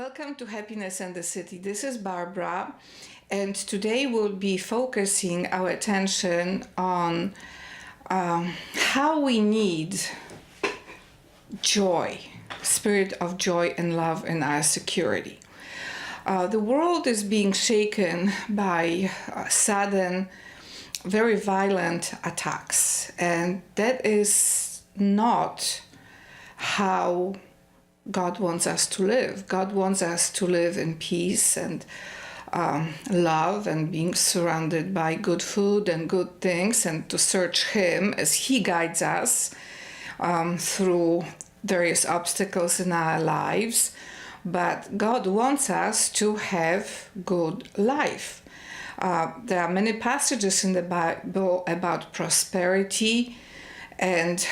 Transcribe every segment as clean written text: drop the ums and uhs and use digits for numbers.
Welcome to Happiness and the City. This is Barbara, and today we'll be focusing our attention on how we need joy, spirit of joy and love in our security. The world is being shaken by sudden, very violent attacks, and that is not how God wants us to live. God wants us to live in peace and love and being surrounded by good food and good things, and to search Him as He guides us through various obstacles in our lives. But God wants us to have good life. There are many passages in the Bible about prosperity and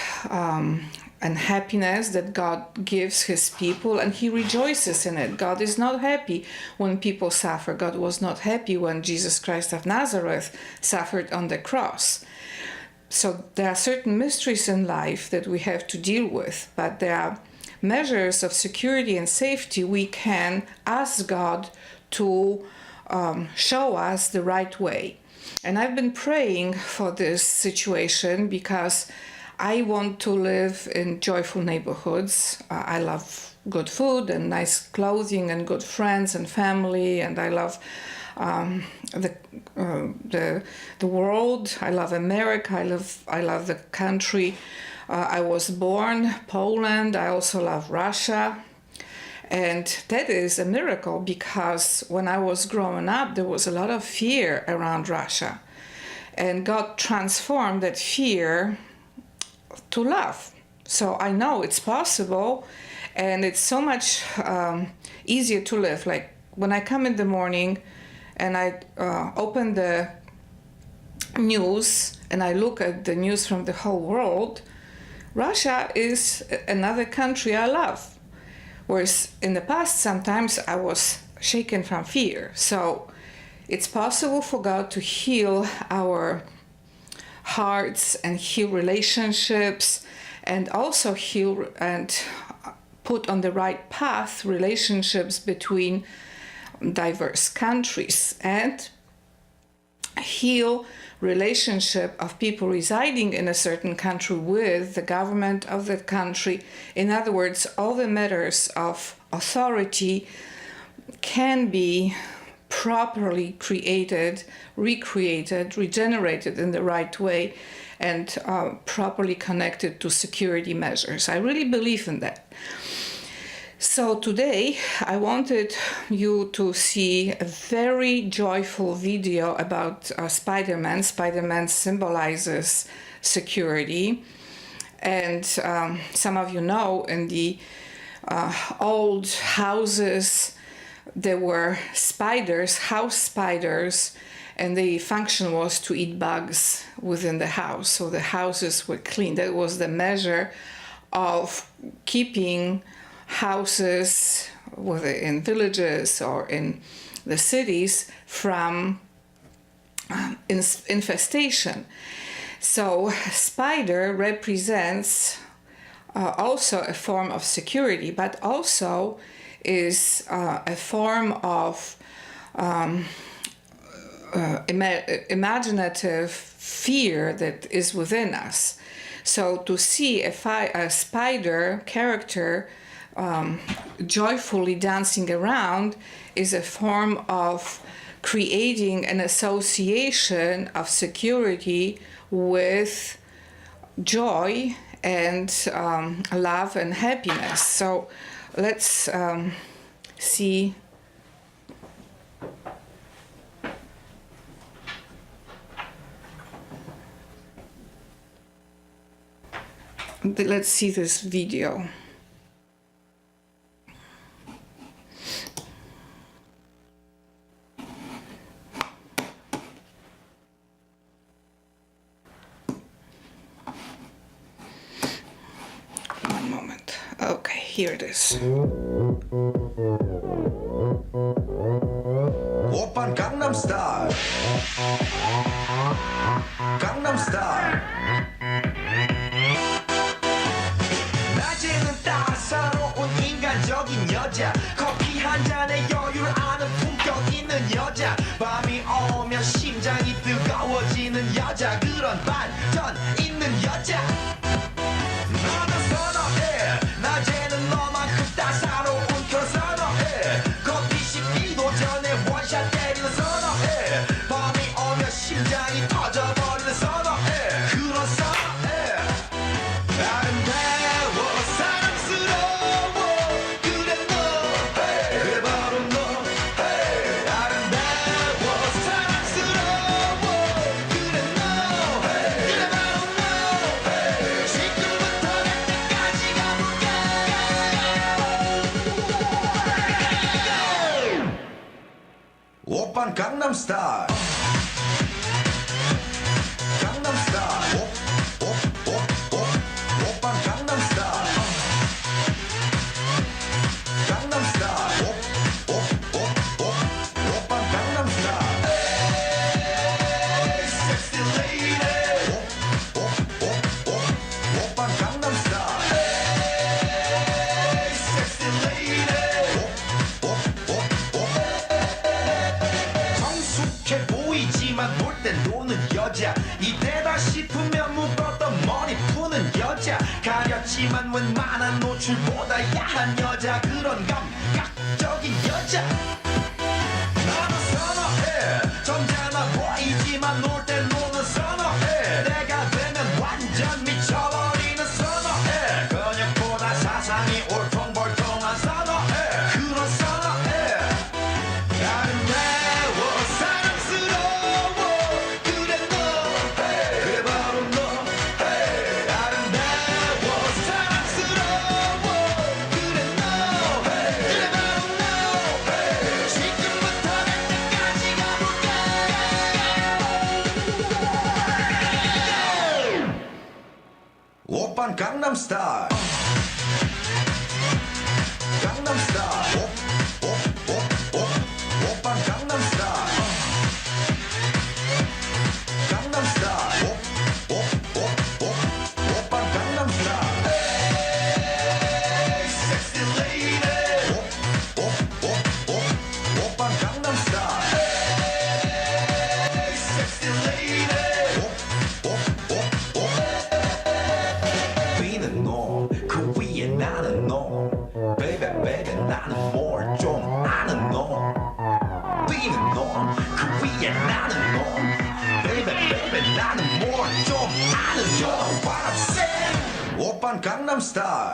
happiness that God gives His people, and He rejoices in it. God is not happy when people suffer. God was not happy when Jesus Christ of Nazareth suffered on the cross. So there are certain mysteries in life that we have to deal with, but there are measures of security and safety we can ask God to show us the right way. And I've been praying for this situation because I want to live in joyful neighborhoods. I love good food and nice clothing and good friends and family, and I love the world. I love America. I love the country I was born, Poland. I also love Russia. And that is a miracle, because when I was growing up, there was a lot of fear around Russia. And God transformed that fear to love. So I know it's possible, and it's so much easier to live. Like when I come in the morning and I open the news and I look at the news from the whole world, Russia is another country I love. Whereas in the past, sometimes I was shaken from fear. So it's possible for God to heal our hearts and heal relationships, and also heal and put on the right path relationships between diverse countries, and heal relationship of people residing in a certain country with the government of that country. In other words, all the matters of authority can be properly created, recreated, regenerated in the right way, and properly connected to security measures. I really believe in that. So today I wanted you to see a very joyful video about Spider-Man. Spider-Man symbolizes security, and some of you know, in the old houses there were spiders, house spiders, and the function was to eat bugs within the house. So the houses were clean. That was the measure of keeping houses, whether in villages or in the cities, from infestation. So spider represents also a form of security, but also is a form of imaginative fear that is within us. So to see a spider character joyfully dancing around is a form of creating an association of security with joy and love and happiness. So let's see. Let's see this video. One moment. Okay, here it is. Oppan Gangnam Style. Gangnam Style. 낮에는 따사로운 인간적인 여자 커피 한 잔 여자 그런 반전 있는 여자 너는 선어해 낮에는 너만큼 따사로운 그런 선어해 커피 식기도 전에 원샷 때리는 선어해 밤이 오면 심장이 터져버리는 선어해 그런 선어해 아름다워 사랑스러워 그래 너 그래 바로 너 아름다워 사랑스러워 그래 너 그래 바로 너 지금부터 갈 때까지 가볼까 오빤 강남스타일 강남스타일 오빤 강남스타일 강남스타일 오빤 강남스타일 섹시 레이디 오빤 강남스타일 섹시 레이디 성숙해 보이지만 놀 땐 노는 여자 이때다 싶으면 묶었던 머리 푸는 여자 가렸지만 웬만한 노출보다 야한 여자 그런 감각적인 여자 나는 선어해 점잖아 보이지만 놀 땐 노는 선어해 내가 되면 완전 미쳐버리는 선어해 근육보다 사상이 울퉁불퉁한 선어해 그런 선어해 아름다워 사랑스러워 그래 너 그래 바로 너 아름다워 사랑스러워 그래 너 그래 바로 너 지금부터 갈 때까지 가볼까 오빤 강남스타일 강남스타일 오빤 강남스타일 강남스타일 오빤 강남스타일 섹시 레이디 오빤 강남스타일 섹시 레이디 위는 너그 위에 나는 너 Baby baby 나는 뭘 좀 아는 너 위는 너그 위에 나는 너 Baby baby 나는 뭘 좀 아는 너 What I'm saying 오빤 강남스타일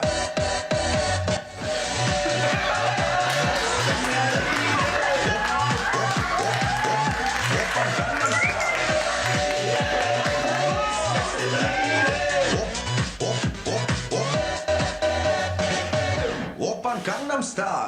오빤 강남스타일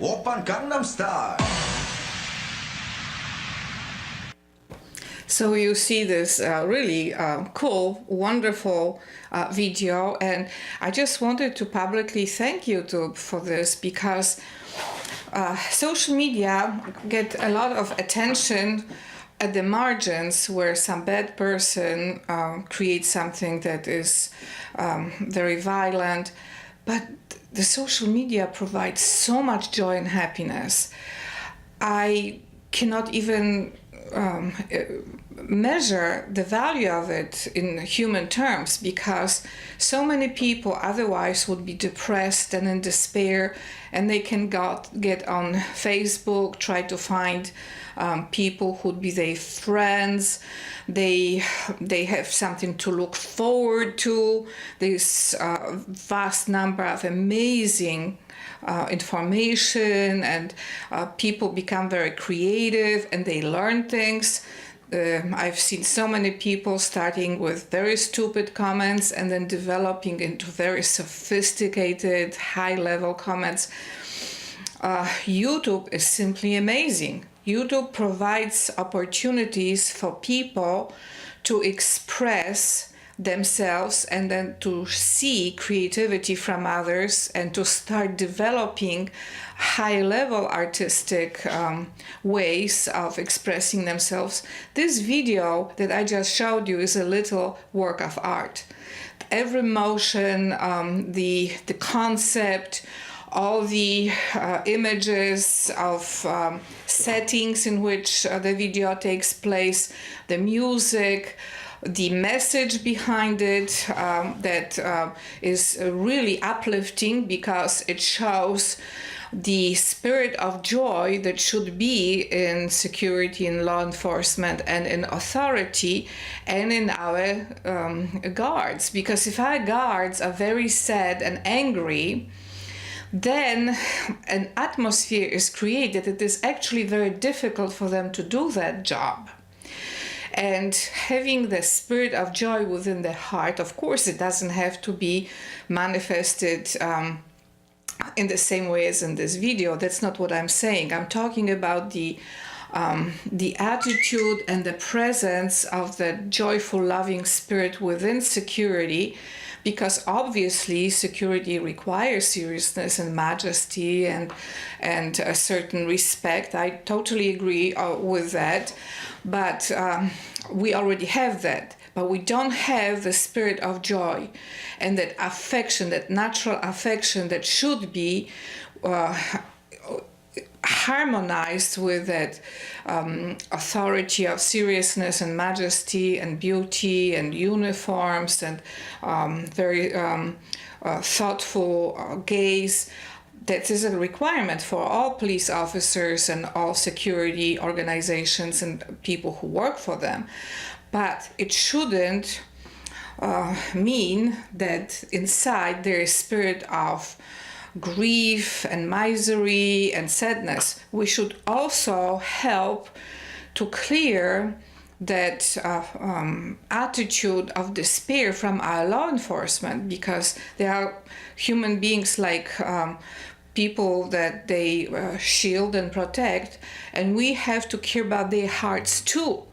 오빤 강남스타일 So you see this really cool, wonderful video, and I just wanted to publicly thank YouTube for this because social media get a lot of attention at the margins where some bad person creates something that is very violent, but the social media provides so much joy and happiness. I cannot even measure the value of it in human terms because so many people otherwise would be depressed and in despair, and they can get on Facebook, try to find people who'd be their friends. They have something to look forward to. There's a vast number of amazing information, and people become very creative and they learn things. I've seen so many people starting with very stupid comments and then developing into very sophisticated, high-level comments. YouTube is simply amazing. YouTube provides opportunities for people to express themselves and then to see creativity from others and to start developing high-level artistic ways of expressing themselves. This video that I just showed you is a little work of art. Every motion, the concept, all the images of settings in which the video takes place, the music, the message behind it that is really uplifting because it shows the spirit of joy that should be in security, in law enforcement, and in authority, and in our guards. Because if our guards are very sad and angry, then an atmosphere is created. It is actually very difficult for them to do that job. And having the spirit of joy within the heart, of course, it doesn't have to be manifested in the same way as in this video. That's not what I'm saying. I'm talking about the attitude and the presence of the joyful, loving spirit within security, because obviously security requires seriousness and majesty and a certain respect. I totally agree with that, but we already have that. But we don't have the spirit of joy and that affection, that natural affection that should be harmonized with that authority of seriousness and majesty and beauty and uniforms and very thoughtful gaze. That is a requirement for all police officers and all security organizations and people who work for them. But it shouldn't mean that inside there is spirit of grief and misery and sadness. We should also help to clear that attitude of despair from our law enforcement, because they are human beings like people that they shield and protect, and we have to care about their hearts too.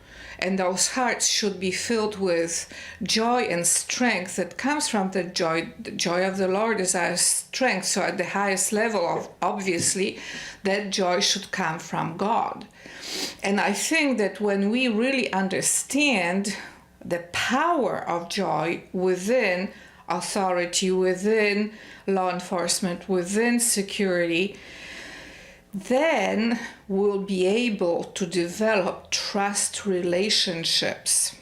And those hearts should be filled with joy and strength that comes from the joy. The joy of the Lord is our strength. So at the highest level, obviously, that joy should come from God. And I think that when we really understand the power of joy within authority, within law enforcement, within security, then we'll be able to develop trust relationships,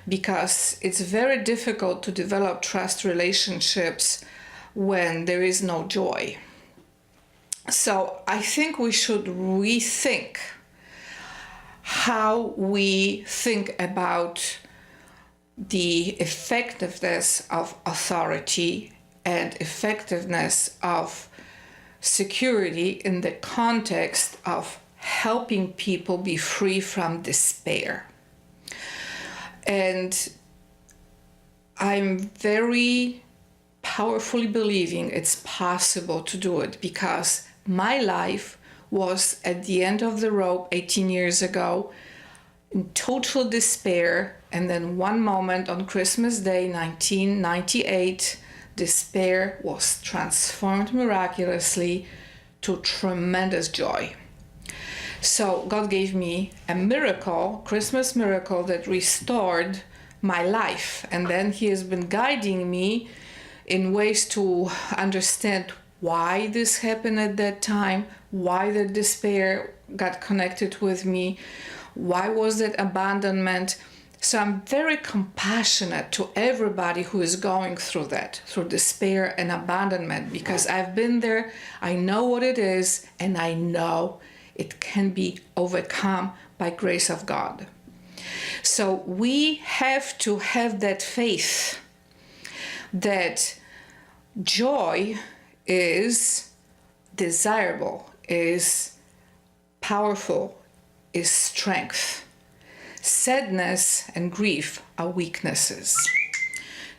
because it's very difficult to develop trust relationships when there is no joy. So I think we should rethink how we think about the effectiveness of authority and effectiveness of security in the context of helping people be free from despair. And I'm very powerfully believing it's possible to do it, because my life was at the end of the rope 18 years ago in total despair, and then one moment on Christmas Day 1998, despair was transformed miraculously to tremendous joy. So God gave me a miracle, Christmas miracle, that restored my life. And then He has been guiding me in ways to understand why this happened at that time, why the despair got connected with me, why was that abandonment. So I'm very compassionate to everybody who is going through that, through despair and abandonment, because I've been there, I know what it is, and I know it can be overcome by grace of God. So we have to have that faith that joy is desirable, is powerful, is strength. Sadness and grief are weaknesses.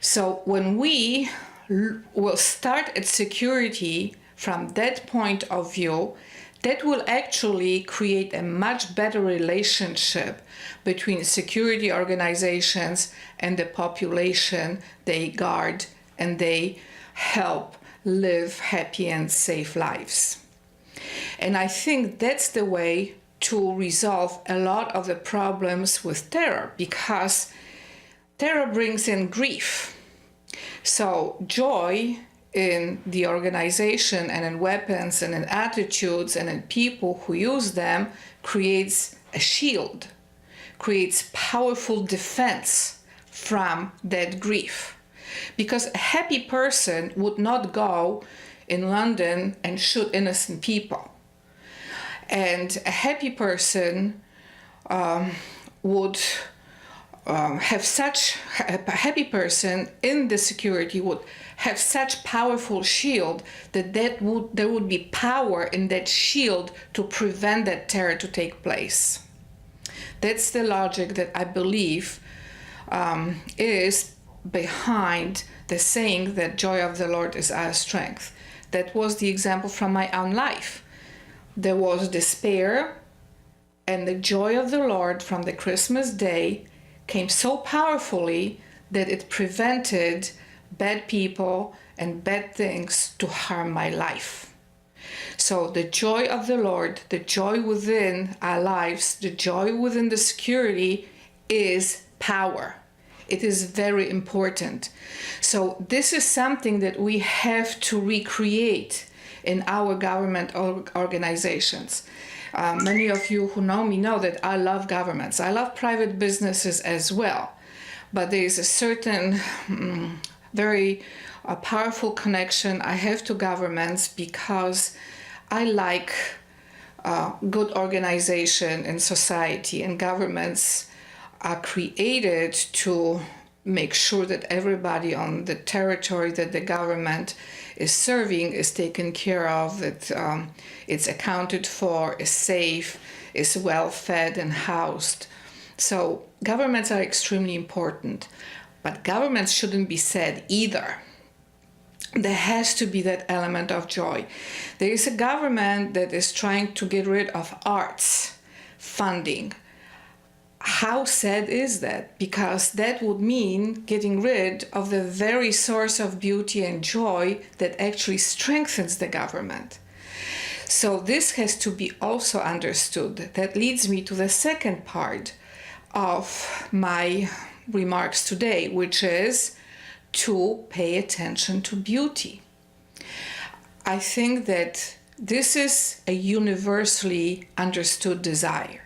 So when we will start at security from that point of view, that will actually create a much better relationship between security organizations and the population they guard and they help live happy and safe lives. And I think that's the way to resolve a lot of the problems with terror, because terror brings in grief. So joy in the organization and in weapons and in attitudes and in people who use them creates a shield, creates powerful defense from that grief. Because a happy person would not go in London and shoot innocent people. And a happy person would have such, a happy person in the security would have such powerful shield that there would be power in that shield to prevent that terror to take place. That's the logic that I believe is behind the saying that joy of the Lord is our strength. That was the example from my own life. There was despair, and the joy of the Lord from the Christmas day came so powerfully that it prevented bad people and bad things to harm my life. So the joy of the Lord, the joy within our lives, the joy within the security is power. It is very important. So this is something that we have to recreate in our government organizations. Many of you who know me know that I love governments. I love private businesses as well. But there is a certain very powerful connection I have to governments, because I like good organization in society, and governments are created to make sure that everybody on the territory that the government is serving is taken care of, that it's accounted for, is safe, is well fed and housed. So governments are extremely important, but governments shouldn't be sad either. There has to be that element of joy. There is a government that is trying to get rid of arts funding. How sad is that? Because that would mean getting rid of the very source of beauty and joy that actually strengthens the government. So this has to be also understood. That leads me to the second part of my remarks today, which is to pay attention to beauty. I think that this is a universally understood desire,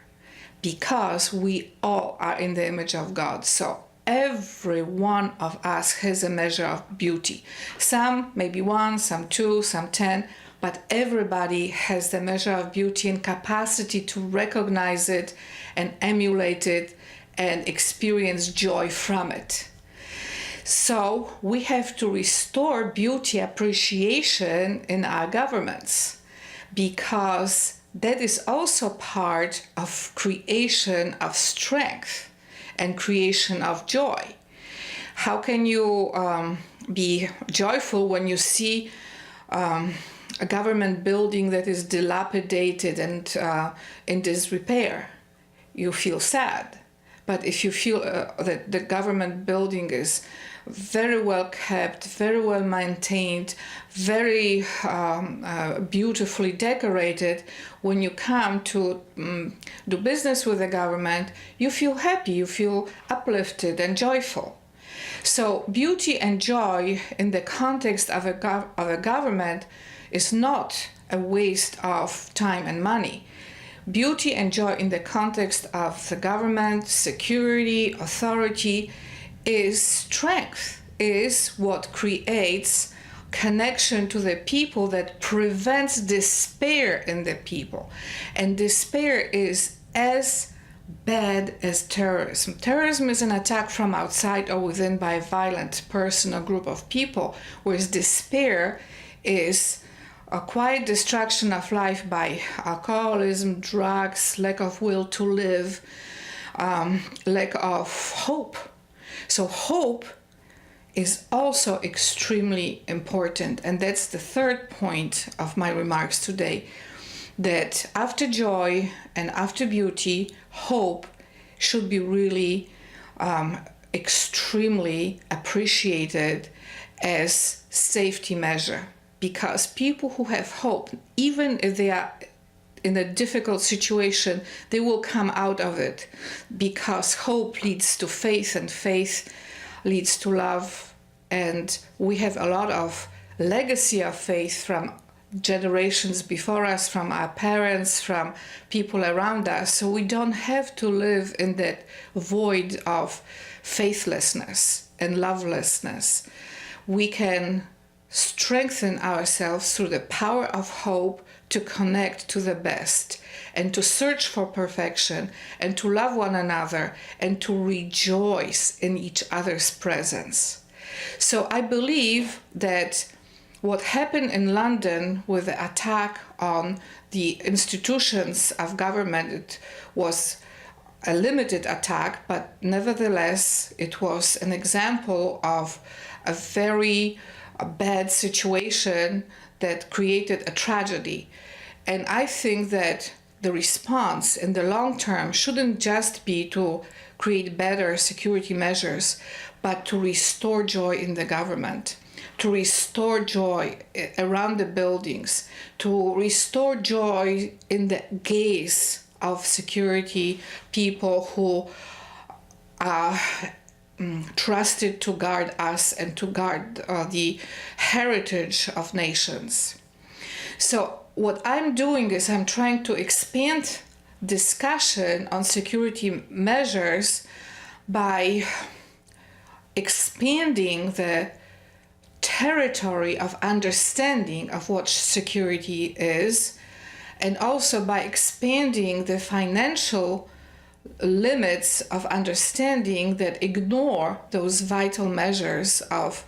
because we all are in the image of God. So every one of us has a measure of beauty. Some maybe 1, some 2, some 10, but everybody has the measure of beauty and capacity to recognize it and emulate it and experience joy from it. So we have to restore beauty appreciation in our governments, because that is also part of creation of strength and creation of joy. How can you be joyful when you see a government building that is dilapidated and in disrepair? You feel sad. But if you feel that the government building is very well kept, very well maintained, very beautifully decorated, when you come to do business with the government, you feel happy, you feel uplifted and joyful. So beauty and joy in the context of a government is not a waste of time and money. Beauty and joy in the context of the government, security, authority is strength, is what creates connection to the people, that prevents despair in the people. And despair is as bad as terrorism. Terrorism is an attack from outside or within by a violent person or group of people, whereas despair is a quiet destruction of life by alcoholism, drugs, lack of will to live, lack of hope. So hope is also extremely important, and that's the third point of my remarks today. that after joy and after beauty, hope should be really extremely appreciated as safety measure, because people who have hope, even if they are in a difficult situation, they will come out of it, because hope leads to faith and faith leads to love. And we have a lot of legacy of faith from generations before us, from our parents, from people around us. So we don't have to live in that void of faithlessness and lovelessness. We can strengthen ourselves through the power of hope to connect to the best and to search for perfection and to love one another and to rejoice in each other's presence. So I believe that what happened in London with the attack on the institutions of government, it was a limited attack, but nevertheless it was an example of a very bad situation that created a tragedy. And I think that the response in the long term shouldn't just be to create better security measures, but to restore joy in the government, to restore joy around the buildings, to restore joy in the gaze of security people who are trusted to guard us and to guard the heritage of nations. So what I'm doing is I'm trying to expand discussion on security measures by expanding the territory of understanding of what security is, and also by expanding the financial limits of understanding that ignore those vital measures of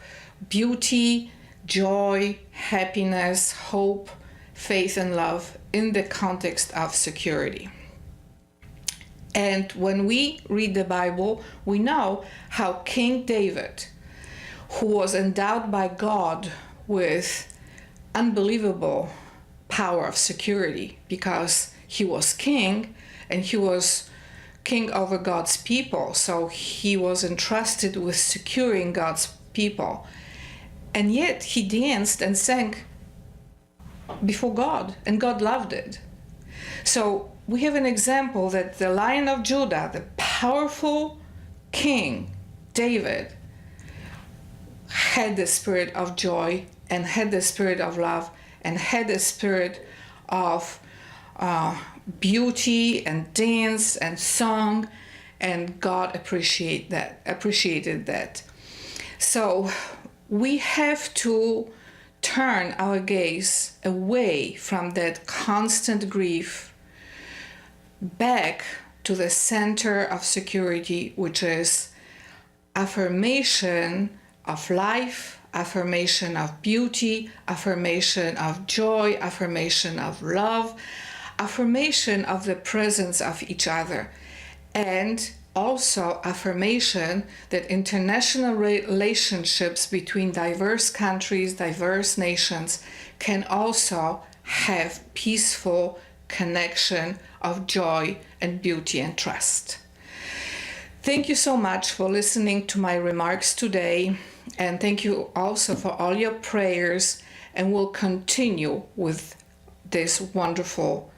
beauty, joy, happiness, hope, faith, and love in the context of security. And when we read the Bible, we know how King David, who was endowed by God with unbelievable power of security, because he was king and he was king over God's people, so he was entrusted with securing God's people. And yet he danced and sang before God, and God loved it. So we have an example that the Lion of Judah, the powerful king David, had the spirit of joy and had the spirit of love and had the spirit of beauty and dance and song, and God appreciated that. So we have to turn our gaze away from that constant grief back to the center of security, which is affirmation of life, affirmation of beauty, affirmation of joy, affirmation of love, affirmation of the presence of each other, and also affirmation that international relationships between diverse countries, diverse nations can also have peaceful connection of joy and beauty and trust. Thank you so much for listening to my remarks today, and thank you also for all your prayers, and we'll continue with this wonderful